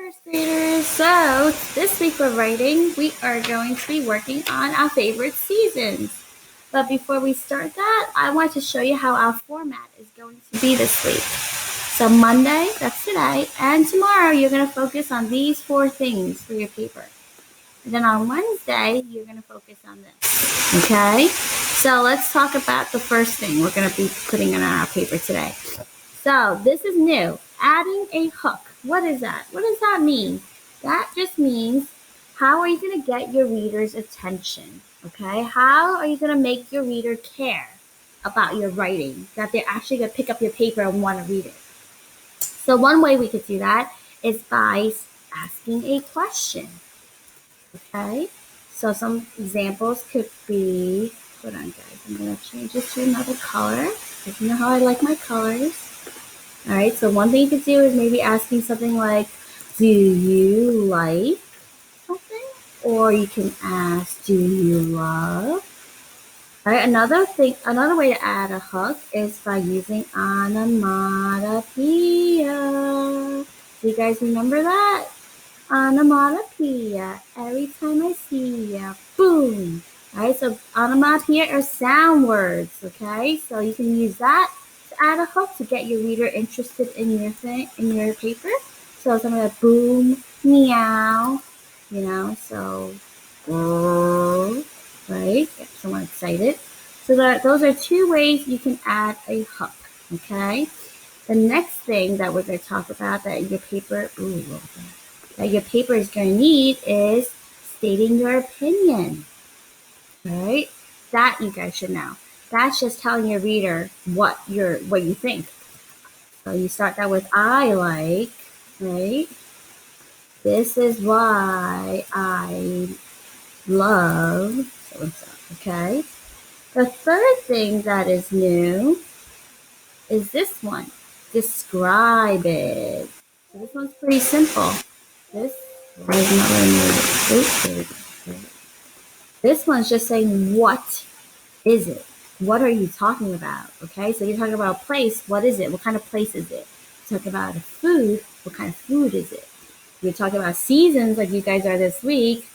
first graders. So this week we're writing, we are going to be working on our favorite seasons. But before we start that, I want to show you how our format is going to be this week. So Monday, that's today, and tomorrow you're going to focus on these 4 things for your paper. And then on Wednesday, you're going to focus on this. Okay? So let's talk about the first thing we're going to be putting in our paper today. So this is new. Adding a hook. What is that? What does that mean? That just means how are you going to get your reader's attention? Okay? How are you going to make your reader care about your writing? That they're actually going to pick up your paper and want to read it. So one way we could do that is by asking a question. Okay? So some examples could be, hold on guys, I'm going to change this to another color. Because you know how I like my colors. All right, so one thing you could do is maybe asking something like, do you like something? Or you can ask, do you love? All right, another way to add a hook is by using onomatopoeia. Do you guys remember that? Onomatopoeia. Every time I see ya, boom. All right, so onomatopoeia are sound words, okay? So you can use that to add a hook to get your reader interested in your paper. So something like boom, meow, so right? Get someone excited. So those are 2 ways you can add a hook, okay? The next thing that we're going to talk about that your paper is going to need is stating your opinion. All right? That you guys should know. That's just telling your reader what you think. So you start that with I like, right? This is why I love so-and-so, okay? The third thing that is new is this one. Describe it. So this one's pretty simple. This one's just saying, what is it? What are you talking about? Okay, so you're talking about a place. What is it? What kind of place is it? You're talking about a food. What kind of food is it? You're talking about seasons like you guys are this week.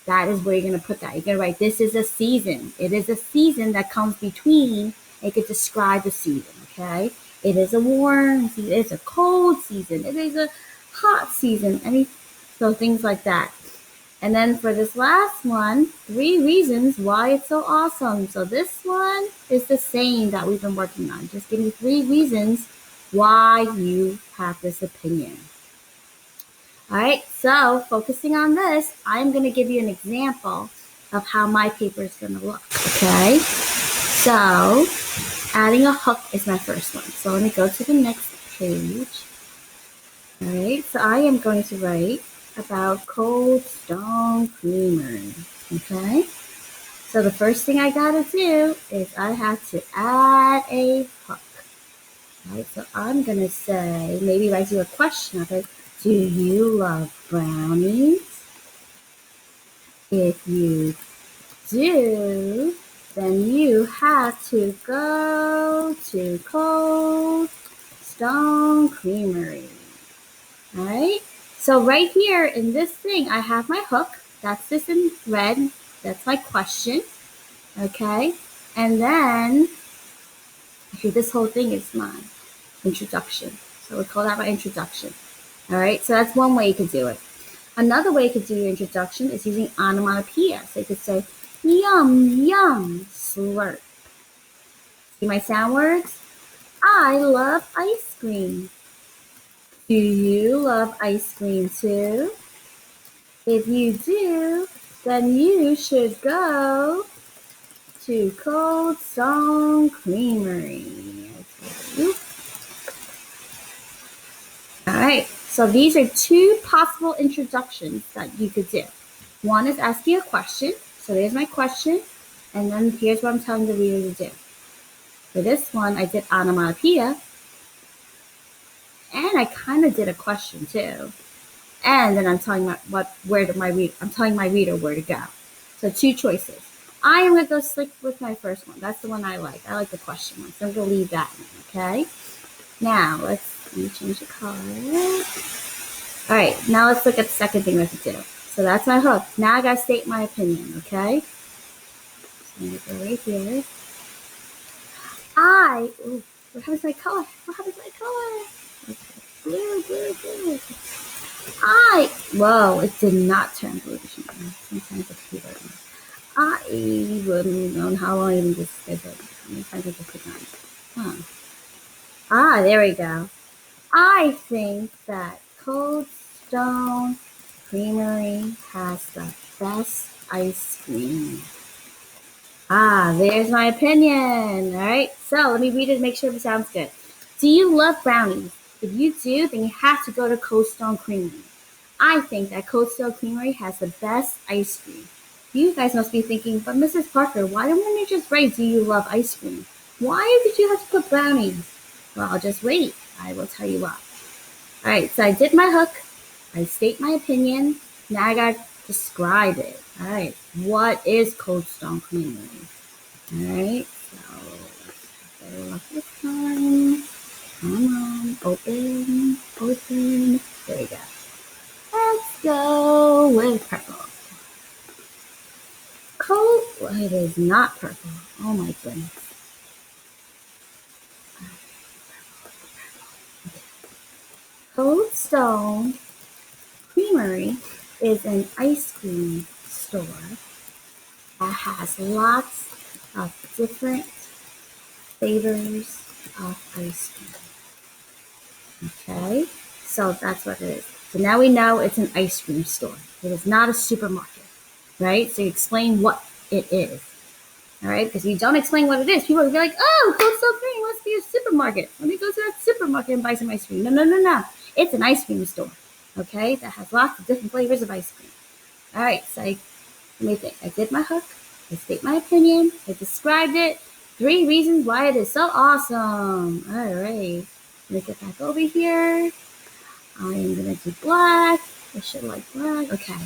That is where you're going to put that. You're going to write, this is a season. It is a season that comes between. It could describe the season, okay? It is a warm season. It's a cold season. It is a hot season. So things like that. And then for this last one, 3 reasons why it's so awesome. So this one is the same that we've been working on. Just give me 3 reasons why you have this opinion. All right, so focusing on this, I'm going to give you an example of how my paper is going to look, okay? So adding a hook is my first one. So let me go to the next page. All right, so I am going to write about Cold Stone Creamery, okay? So the first thing I got to do is I have to add a hook. All right, so I'm going to say, maybe write you a question of it. Do you love brownies? If you do, then you have to go to Cold Stone Creamery. All right? So right here in this thing, I have my hook. That's this in red. That's my question. Okay? And then, actually, this whole thing is my introduction. So we call that my introduction. All right, so that's one way you could do it. Another way you could do your introduction is using onomatopoeia. So you could say, yum, yum, slurp. See my sound words? I love ice cream. Do you love ice cream too? If you do, then you should go to Cold Stone Creamery. All right. So these are 2 possible introductions that you could do. One is asking a question. So there's my question. And then here's what I'm telling the reader to do. For this one, I did onomatopoeia. And I kind of did a question too. And then I'm telling I'm telling my reader where to go. So 2 choices. I am going to go slick with my first one. That's the one I like. I like the question one. So I'm going to leave that one, okay? Now, let me change the color. All right, now let's look at the second thing we have to do. So that's my hook. Now I gotta state my opinion, okay? So I'm gonna go right here. What happened to my color? What happened to my color? Okay. Blue. Whoa, it did not turn blue. Sometimes it's blue. I wouldn't know how long even this is. How many times I can click on it? There we go. I think that Cold Stone Creamery has the best ice cream. There's my opinion. All right, so let me read it and make sure it sounds good. Do you love brownies? If you do, then you have to go to Cold Stone Creamery. I think that Cold Stone Creamery has the best ice cream. You guys must be thinking, but Mrs. Parker, why don't you just write, do you love ice cream? Why did you have to put brownies? Well, just wait. I will tell you why. All right, so I did my hook. I state my opinion. Now I got to describe it. All right, what is Cold Stone Creamery? All right, so let's better luck this time. Come on, open. There we go. Let's go with purple. It is not purple. Oh my goodness. Cold Stone Creamery is an ice cream store that has lots of different flavors of ice cream. Okay, so that's what it is. So now we know it's an ice cream store. It is not a supermarket, right? So you explain what it is. All right, because if you don't explain what it is, people will be like, oh, Cold Stone Creamery must be a supermarket. Let me go to that supermarket and buy some ice cream. No. It's an ice cream store, okay, that has lots of different flavors of ice cream. All right, so let me think. I did my hook. I state my opinion. I described it. 3 reasons why it is so awesome. All right, let me get back over here. I am going to do black. I should like black. Okay.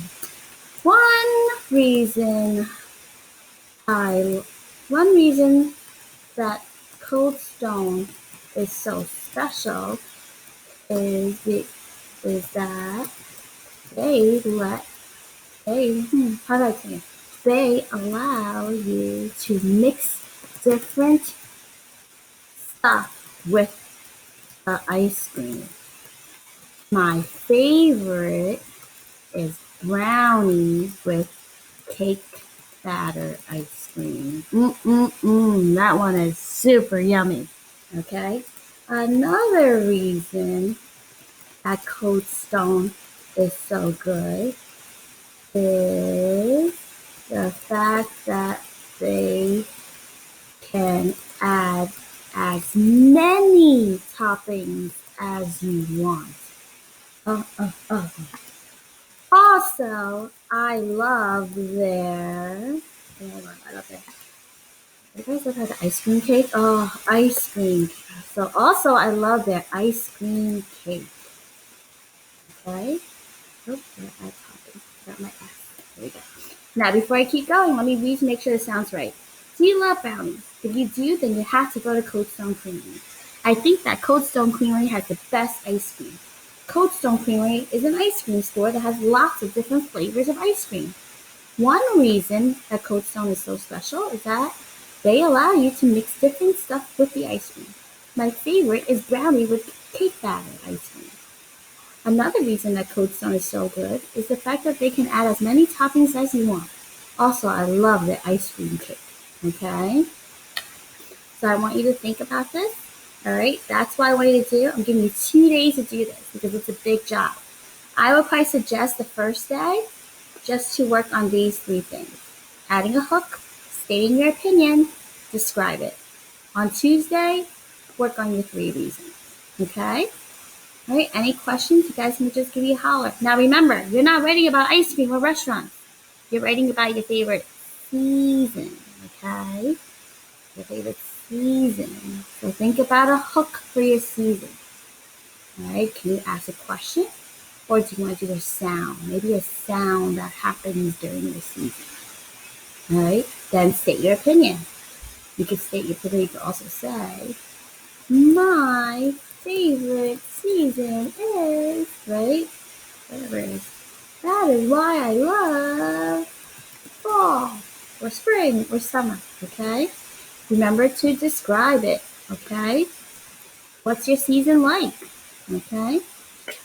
One reason that Cold Stone is so special is that they allow you to mix different stuff with the ice cream. My favorite is brownie with cake batter ice cream. That one is super yummy. Okay. Another reason that Cold Stone is so good is the fact that they can add as many toppings as you want. Also, I love their. You guys ever had the ice cream cake? Oh, ice cream. So also, I love their ice cream cake. Okay. Oh, I add topping. Got my S. There we go. Now, before I keep going, let me read to make sure this sounds right. Do you love brownies? If you do, then you have to go to Cold Stone Creamery. I think that Cold Stone Creamery has the best ice cream. Cold Stone Creamery is an ice cream store that has lots of different flavors of ice cream. One reason that Cold Stone is so special is that they allow you to mix different stuff with the ice cream. My favorite is brownie with cake batter ice cream. Another reason that Cold Stone is so good is the fact that they can add as many toppings as you want. Also, I love the ice cream cake. Okay? So I want you to think about this. All right? That's what I want you to do. I'm giving you 2 days to do this because it's a big job. I would probably suggest the first day just to work on these 3 things. Adding a hook, stating your opinion, describe it. On Tuesday, work on your 3 reasons. Okay? All right, any questions? You guys can just give me a holler. Now remember, you're not writing about ice cream or restaurants. You're writing about your favorite season, okay? Your favorite season. So think about a hook for your season. All right, can you ask a question? Or do you want to do a sound? Maybe a sound that happens during the season. All right, then state your opinion. You can state your opinion. You can also say, my favorite season is, right? whatever it is. That is why I love fall or spring or summer, okay? Remember to describe it, okay? What's your season like, okay?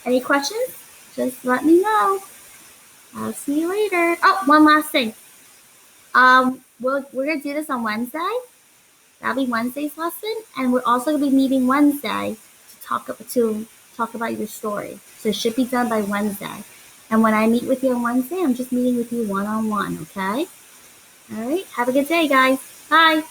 Any questions? Just let me know. I'll see you later. Oh, one last thing. We're gonna do this on Wednesday. That'll be Wednesday's lesson, and we're also gonna be meeting Wednesday to talk about your story. So it should be done by Wednesday. And when I meet with you on Wednesday, I'm just meeting with you one on one. Okay. All right. Have a good day, guys. Bye.